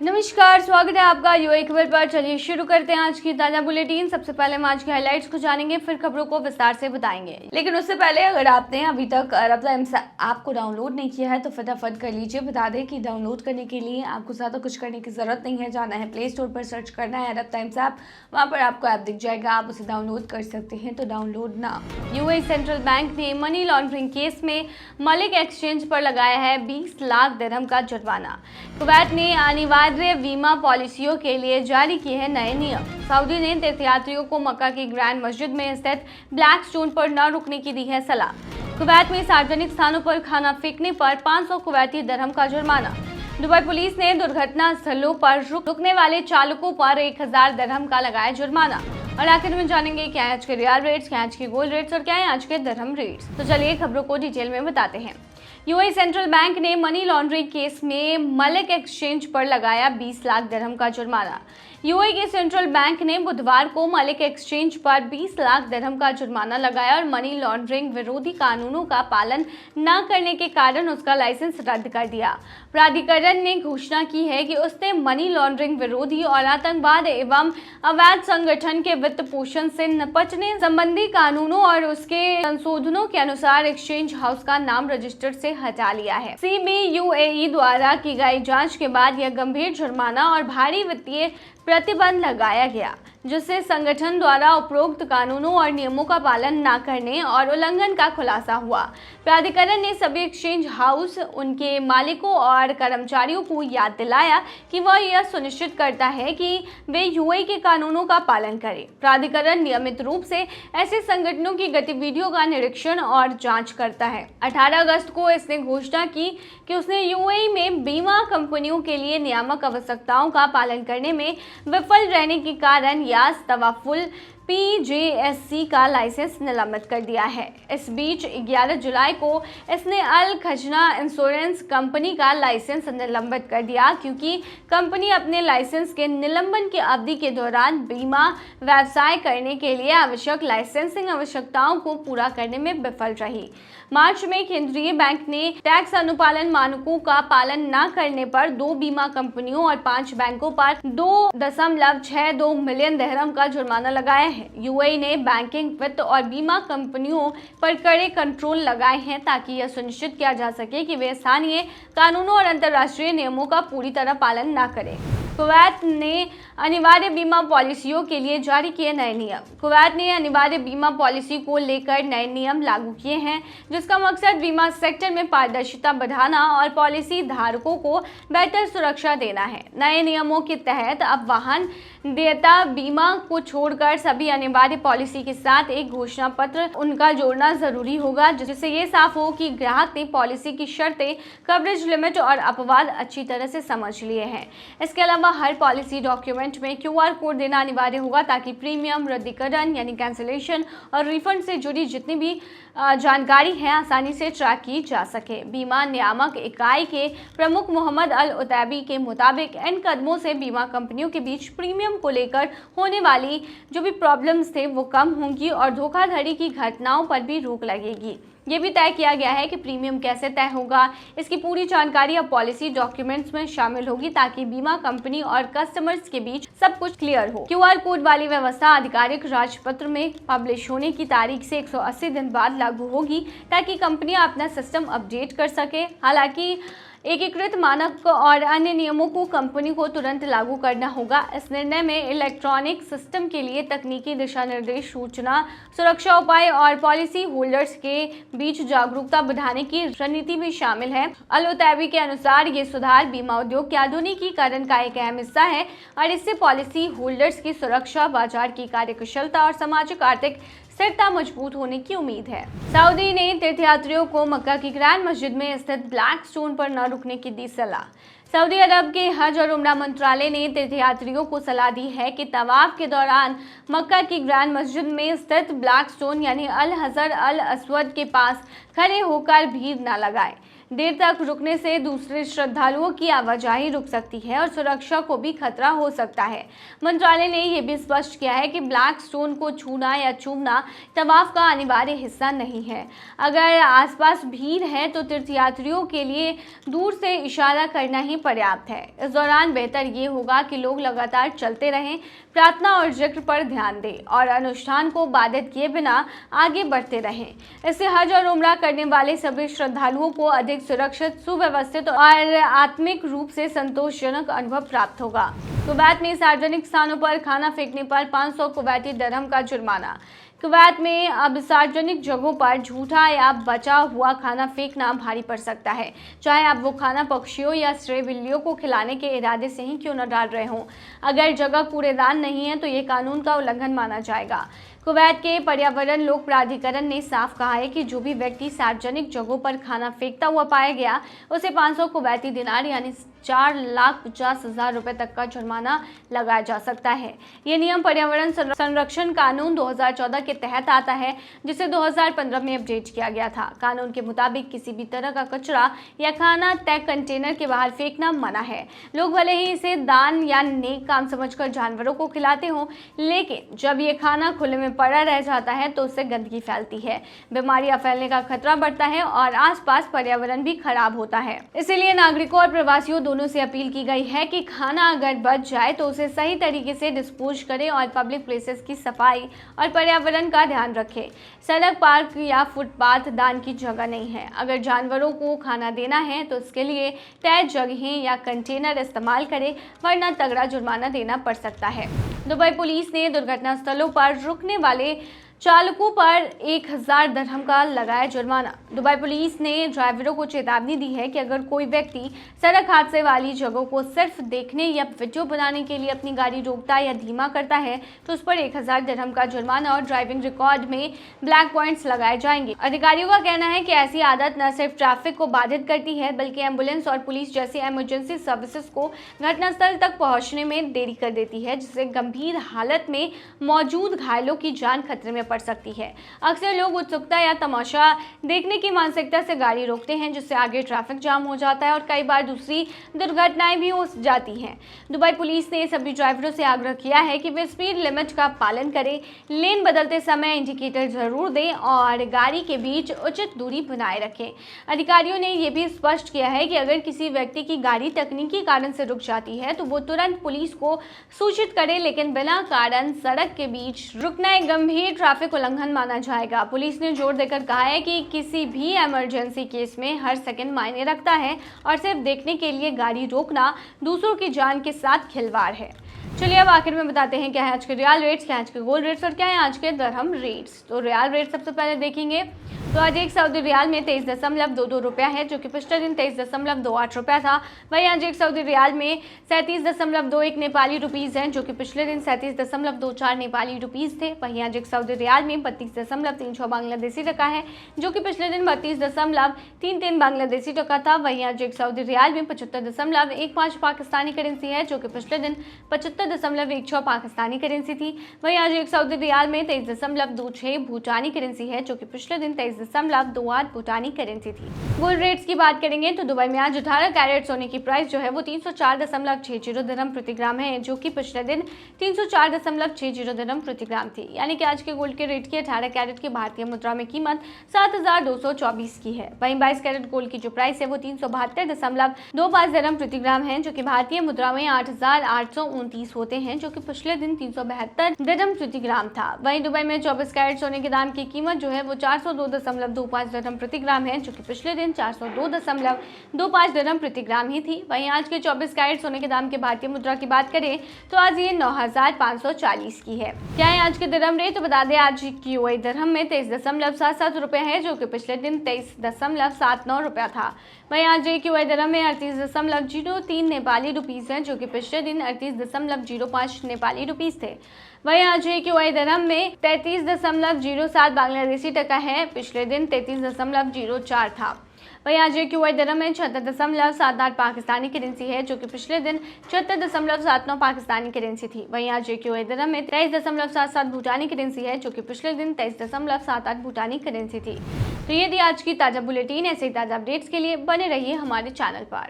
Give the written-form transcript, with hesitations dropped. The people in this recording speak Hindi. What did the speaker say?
नमस्कार, स्वागत है आपका यूएई खबर पर। चलिए शुरू करते हैं आज की ताजा बुलेटिन। सबसे पहले हम आज के हाइलाइट्स को जानेंगे, फिर खबरों को विस्तार से बताएंगे। लेकिन उससे पहले अगर आपने अभी तक अरब टाइम्स ऐप को डाउनलोड नहीं किया है तो फटाफट कर लीजिए। बता दें कि डाउनलोड करने के लिए आपको ज़्यादा कुछ करने की जरूरत नहीं है। जाना है प्ले स्टोर पर, सर्च करना है अरब टाइम्स ऐप, वहाँ पर आपको ऐप दिख जाएगा, आप उसे डाउनलोड कर सकते हैं। तो डाउनलोड ना। यूएई सेंट्रल बैंक ने मनी लॉन्ड्रिंग केस में मलिक एक्सचेंज पर लगाया है 20 लाख दिरहम का जुर्माना। कुवैत ने अनिवार्य बीमा पॉलिसियों के लिए जारी किए हैं नए नियम। सऊदी ने तीर्थयात्रियों को मक्का की ग्रैंड मस्जिद में स्थित ब्लैक स्टोन पर न रुकने की दी है सलाह। कुवैत में सार्वजनिक स्थानों पर खाना फेंकने पर 500 कुवैती दिरहम का जुर्माना। दुबई पुलिस ने दुर्घटना स्थलों पर रुकने वाले चालकों पर 1000 दिरहम का लगाया जुर्माना। और आखिर में जानेंगे क्या है आज के रियाल रेट्स, क्या है आज के गोल्ड रेट्स और क्या है आज के दिरहम रेट्स। तो चलिए खबरों को डिटेल में बताते हैं। यूएई सेंट्रल बैंक ने मनी लॉन्ड्रिंग केस में मलिक एक्सचेंज पर लगाया 20 लाख दिरहम का जुर्माना। यूएई के सेंट्रल बैंक ने बुधवार को मलिक एक्सचेंज पर 20 लाख दिरहम का जुर्माना लगाया और मनी लॉन्ड्रिंग विरोधी कानूनों का पालन न करने के कारण उसका लाइसेंस रद्द कर दिया। प्राधिकरण ने घोषणा की है कि उसने मनी लॉन्ड्रिंग विरोधी और आतंकवाद एवं अवैध संगठन के वित्त पोषण से निपटने संबंधी कानूनों और उसके संशोधनों के अनुसार एक्सचेंज हाउस का नाम रजिस्टर से हटा लिया है। सीबीयूएई द्वारा की गई जांच के बाद यह गंभीर जुर्माना और भारी वित्तीय प्रतिबंध लगाया गया, जिससे संगठन द्वारा उपरोक्त कानूनों और नियमों का पालन न करने और उल्लंघन का खुलासा हुआ। प्राधिकरण ने सभी एक्सचेंज हाउस, उनके मालिकों और कर्मचारियों को याद दिलाया कि वह यह सुनिश्चित करता है कि वे यूएई के कानूनों का पालन करें। प्राधिकरण नियमित रूप से ऐसे संगठनों की गतिविधियों का निरीक्षण और जांच करता है। 18 अगस्त को इसने घोषणा की कि उसने यूएई में बीमा कंपनियों के लिए नियामक आवश्यकताओं का पालन करने में विफल रहने के कारण यास तवाफुल पीजेएससी का लाइसेंस निलंबित कर दिया है। इस बीच 11 जुलाई को इसने अल खजना इंश्योरेंस कंपनी का लाइसेंस निलंबित कर दिया, क्योंकि कंपनी अपने लाइसेंस के निलंबन की अवधि के दौरान बीमा व्यवसाय करने के लिए आवश्यक लाइसेंसिंग आवश्यकताओं को पूरा करने में विफल रही। मार्च में केंद्रीय बैंक ने टैक्स अनुपालन मानकों का पालन न करने पर 2 बीमा कंपनियों और 5 बैंकों पर 2.62 मिलियन दिरहम का जुर्माना लगाया है। यूएई ने बैंकिंग, वित्त और बीमा कंपनियों पर कड़े कंट्रोल लगाए हैं ताकि यह सुनिश्चित किया जा सके कि वे स्थानीय कानूनों और अंतर्राष्ट्रीय नियमों का पूरी तरह पालन न करें। कुवैत ने अनिवार्य बीमा पॉलिसियों के लिए जारी किए नए नियम। कुवैत ने अनिवार्य बीमा पॉलिसी को लेकर नए नियम लागू किए हैं, जिसका मकसद बीमा सेक्टर में पारदर्शिता बढ़ाना और पॉलिसी धारकों को बेहतर सुरक्षा देना है। नए नियमों के तहत अब वाहन देयता बीमा को छोड़कर सभी अनिवार्य पॉलिसी के साथ एक घोषणा पत्र उनका जोड़ना जरूरी होगा, जिससे ये साफ हो कि ग्राहक ने पॉलिसी की शर्तें, कवरेज लिमिट और अपवाद अच्छी तरह से समझ लिए हैं। इसके अलावा हर पॉलिसी डॉक्यूमेंट में क्यूआर कोड देना अनिवार्य होगा ताकि प्रीमियम, रद्दीकरण यानी कैंसिलेशन और रिफंड से जुड़ी जितनी भी जानकारी है आसानी से ट्रैक की जा सके। बीमा नियामक इकाई के प्रमुख मोहम्मद अल उतैबी के मुताबिक इन कदमों से बीमा कंपनियों के बीच प्रीमियम को लेकर होने वाली जो भी प्रॉब्लम्स थे वो कम होंगी और धोखाधड़ी की घटनाओं पर भी रोक लगेगी। ये भी तय किया गया है कि प्रीमियम कैसे तय होगा, इसकी पूरी जानकारी अब पॉलिसी डॉक्यूमेंट्स में शामिल होगी ताकि बीमा कंपनी और कस्टमर्स के बीच सब कुछ क्लियर हो। क्यूआर कोड वाली व्यवस्था आधिकारिक राजपत्र में पब्लिश होने की तारीख से 180 दिन बाद लागू होगी ताकि कंपनियां अपना सिस्टम अपडेट कर सके। हालांकि एकीकृत मानक और अन्य नियमों को कंपनी को तुरंत लागू करना होगा। इस निर्णय में इलेक्ट्रॉनिक सिस्टम के लिए तकनीकी दिशा निर्देश, सूचना सुरक्षा उपाय और पॉलिसी होल्डर्स के बीच जागरूकता बढ़ाने की रणनीति भी शामिल है। अल उतैबी के अनुसार ये सुधार बीमा उद्योग के आधुनिकीकरण का एक अहम हिस्सा है और इससे पॉलिसी होल्डर्स की सुरक्षा, बाजार की कार्यकुशलता और सामाजिक आर्थिक स्थिरता मजबूत होने की उम्मीद है। सऊदी ने तीर्थयात्रियों को मक्का की ग्रैंड मस्जिद में स्थित ब्लैक स्टोन पर न रुकने की दी सलाह। सऊदी अरब के हज और उम्रा मंत्रालय ने तीर्थयात्रियों को सलाह दी है कि तवाफ के दौरान मक्का की ग्रैंड मस्जिद में स्थित ब्लैक स्टोन यानी अल हजर अल अस्वद के पास खड़े होकर भीड़ न लगाएं। देर तक रुकने से दूसरे श्रद्धालुओं की आवाजाही रुक सकती है और सुरक्षा को भी खतरा हो सकता है। मंत्रालय ने यह भी स्पष्ट किया है कि ब्लैक स्टोन को छूना या चूमना तवाफ का अनिवार्य हिस्सा नहीं है। अगर आसपास भीड़ है तो तीर्थयात्रियों के लिए दूर से इशारा करना ही पर्याप्त है। इस दौरान बेहतर ये होगा कि लोग लगातार चलते रहें, प्रार्थना और जिक्र पर ध्यान दें और अनुष्ठान को बाधित किए बिना आगे बढ़ते रहें। इससे हज और उम्रा करने वाले सभी श्रद्धालुओं को अधिक सुरक्षित, सुव्यवस्थित और आत्मिक रूप से संतोषजनक अनुभव प्राप्त होगा। कुवैत में सार्वजनिक स्थानों पर खाना फेंकने पर 500 कुवैती दिरहम का जुर्माना। कुवैत में अब सार्वजनिक जगहों पर झूठा या बचा हुआ खाना फेंकना भारी पड़ सकता है, चाहे आप वो खाना पक्षियों या स्ट्रे बिल्लियों को खिलाने के इरादे से ही क्यों न डाल रहे हों। अगर जगह कूड़ेदान नहीं है तो ये कानून का उल्लंघन माना जाएगा। कुवैत के पर्यावरण लोक प्राधिकरण ने साफ कहा है कि जो भी व्यक्ति सार्वजनिक जगहों पर खाना फेंकता हुआ पाया गया उसे 500 कुवैती दिनार यानी 4,50,000 रुपए तक का जुर्माना लगाया जा सकता है। ये नियम पर्यावरण संरक्षण कानून 2014 के तहत आता है, जिसे 2015 में अपडेट किया गया था। कानून के मुताबिक किसी भी तरह का कचरा या खाना तय कंटेनर के बाहर फेंकना मना है। लोग भले ही इसे दान या नेक काम समझकर जानवरों को खिलाते हों, लेकिन जब ये खाना खुले में पड़ा रह जाता है तो उससे गंदगी फैलती है, बीमारियां फैलने का खतरा बढ़ता है और आसपास पर्यावरण भी खराब होता है। इसीलिए नागरिकों और प्रवासियों दोनों से अपील की गई है कि खाना अगर बच जाए तो उसे सही तरीके से डिस्पोज करें और पब्लिक प्लेसेस की सफाई और पर्यावरण का ध्यान रखें। सड़क, पार्क या फुटपाथ दान की जगह नहीं है। अगर जानवरों को खाना देना है तो इसके लिए तय जगहें या कंटेनर इस्तेमाल करें, वरना तगड़ा जुर्माना देना पड़ सकता है। दुबई पुलिस ने दुर्घटना स्थलों पर रुकने वाले चालकों पर 1,000 दिरहम का लगाया जुर्माना। दुबई पुलिस ने ड्राइवरों को चेतावनी दी है कि अगर कोई व्यक्ति सड़क हादसे वाली जगहों को सिर्फ देखने या वीडियो बनाने के लिए अपनी गाड़ी रोकता या धीमा करता है तो उस पर 1,000 दिरहम का जुर्माना और ड्राइविंग रिकॉर्ड में ब्लैक पॉइंट्स लगाए जाएंगे। अधिकारियों का कहना है कि ऐसी आदत न सिर्फ ट्रैफिक को बाधित करती है बल्कि एम्बुलेंस और पुलिस जैसी इमरजेंसी सर्विसेज को घटनास्थल तक पहुंचने में देरी कर देती है, जिससे गंभीर हालत में मौजूद घायलों की जान खतरे में पड़ सकती है। अक्सर लोग उत्सुकता या तमाशा देखने की मानसिकता से गाड़ी रोकते हैं, जिससे आगे ट्रैफिक जाम हो जाता है और कई बार दूसरी दुर्घटनाएं भी हो जाती हैं। दुबई पुलिस ने सभी ड्राइवरों से आग्रह किया है कि वे स्पीड लिमिट का पालन करें, लेन बदलते समय इंडिकेटर जरूर दें और गाड़ी के बीच उचित दूरी बनाए रखें। अधिकारियों ने यह भी स्पष्ट किया है कि अगर किसी व्यक्ति की गाड़ी तकनीकी कारण से रुक जाती है तो वो तुरंत पुलिस को सूचित करे, लेकिन बिना कारण सड़क के बीच रुकना एक गंभीर ट्रैफिक उल्लंघन माना जाएगा। पुलिस ने जोर देकर कहा है कि किसी भी इमरजेंसी केस में हर सेकंड मायने रखता है और सिर्फ देखने के लिए गाड़ी रोकना दूसरों की जान के साथ खिलवाड़ है। चलिए अब आखिर में बताते हैं क्या है आज के रियल रेट्स, क्या है आज के गोल्ड रेट्स और क्या है आज के दिरहम रेट्स। तो रियल रेट सबसे पहले देखेंगे तो आज एक सऊदी रियाल में 23.22 रुपया है, जो कि पिछले दिन 23.28 रुपया था। वहीं आज एक सऊदी रियाल में 37.21 नेपाली रुपीज़ हैं, जो कि पिछले दिन 37.24 नेपाली रुपीज़ थे। वहीं आज एक सऊदी रियाल में 32.36 बांग्लादेशी टका है, जो कि पिछले दिन 32.33 बांग्लादेशी टका था। वहीं आज एक सऊदी रियाल में 75.15 पाकिस्तानी करेंसी है, जो कि पिछले दिन 75.16 पाकिस्तानी करेंसी थी। वहीं आज एक सऊदी रियाल में 23.26 भूटानी करेंसी है, जो कि पिछले दिन 23.28 भूटानी करेंसी थी। गोल्ड रेट्स की बात करेंगे तो दुबई में आज 18 कैरेट सोने की प्राइस जो है वो 304.60 दिरहम प्रति ग्राम है, जो कि पिछले दिन 304.60 दिरहम प्रति ग्राम थी। यानी कि आज के गोल्ड के रेट की 18 कैरेट की भारतीय मुद्रा में कीमत 7,224 की है। वहीं 22 कैरेट गोल्ड की जो प्राइस है वो 372.25 दिरहम प्रति ग्राम है, जो कि भारतीय मुद्रा में 8,829 होते हैं, जो कि पिछले दिन 372 दिरहम प्रति ग्राम था। वहीं दुबई में 24 कैरेट सोने के दाम की कीमत जो है वो 402.25 दिरहम प्रति ग्राम है, जो कि पिछले दिन 402.25 दिरहम प्रति ग्राम ही थी। वहीं आज के 24 कैरेट सोने के दाम के भारतीय मुद्रा की बात करें तो आज ये 9,540 की है। क्या है आज के दिरहम रेट, तो बता दें आज की यूएई दिरहम में 23.77 रुपये है, जो कि पिछले दिन 23.79 रुपया था। वहीं आज एक यूएई दिरहम में 38.03 नेपाली रुपीज़ है, जो कि पिछले दिन 38.05 नेपाली रुपीज़ थे। वहीं आज एक यूएई दिरहम में 33.07 बांग्लादेशी टका है, पिछले दिन 33.04 था। वहीं आज JQI दिरहम में 76.78 पाकिस्तानी करेंसी है, जो कि पिछले दिन 76.79 पाकिस्तानी करेंसी थी। वहीं आज JQI दिरहम में 23.77 भूटानी करेंसी है, जो कि पिछले दिन 23.78 भूटानी करेंसी थी। तो ये थी आज की ताज़ा बुलेटिन। ऐसे ही ताज़ा अपडेट्स के लिए बने रहिए हमारे चैनल पर।